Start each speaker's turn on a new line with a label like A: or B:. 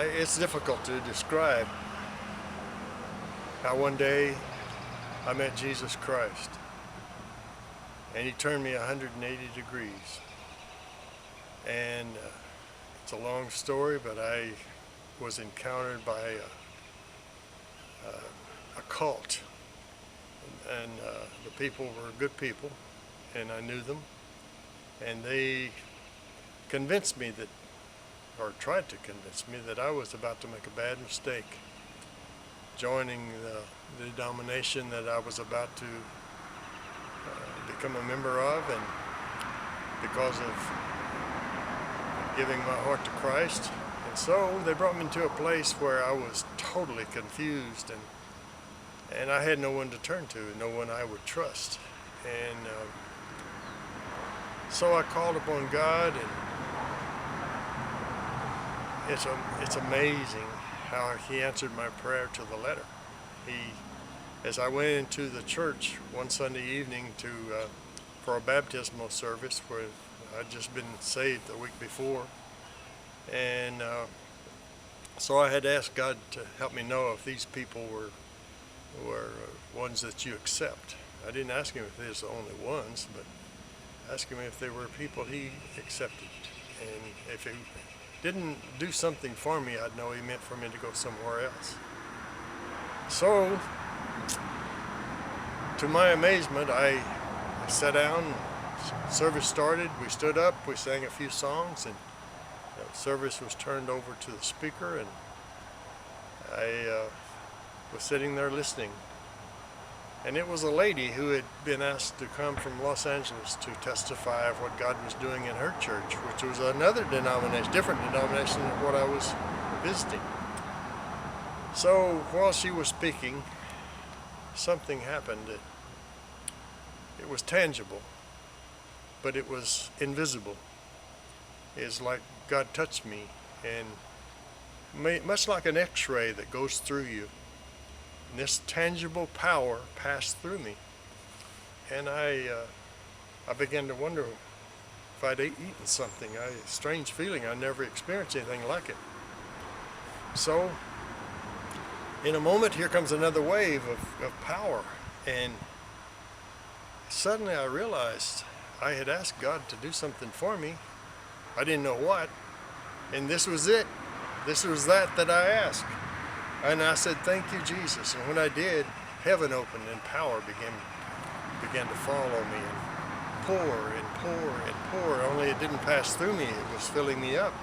A: It's difficult to describe how one day I met Jesus Christ and he turned me 180 degrees. And it's a long story, but I was encountered by a cult. And the people were good people, and I knew them. And they convinced me that, or tried to convince me that I was about to make a bad mistake, joining the denomination that I was about to become a member of, and because of giving my heart to Christ. And so they brought me into a place where I was totally confused, and I had no one to turn to, no one I would trust. And so I called upon God, and it's amazing how he answered my prayer to the letter. As I went into the church one Sunday evening for a baptismal service where I'd just been saved the week before, and so I had asked God to help me know if these people were ones that you accept. I didn't ask him if they was the only ones, but ask him if they were people he accepted, and if he didn't do something for me, I'd know he meant for me to go somewhere else. So, to my amazement, I sat down, service started, we stood up, we sang a few songs, and the service was turned over to the speaker, and I was sitting there listening. And it was a lady who had been asked to come from Los Angeles to testify of what God was doing in her church, which was another denomination, different denomination than what I was visiting. So while she was speaking, something happened. It was tangible, but it was invisible. It's like God touched me, and much like an x-ray that goes through you, and this tangible power passed through me. And I began to wonder if I'd eaten something. A strange feeling. I never experienced anything like it. So, in a moment, here comes another wave of power. And suddenly I realized I had asked God to do something for me. I didn't know what. And this was it. This was that I asked. And I said, "Thank you, Jesus." And when I did, heaven opened and power began to fall on me and pour and pour and pour. Only it didn't pass through me. It was filling me up.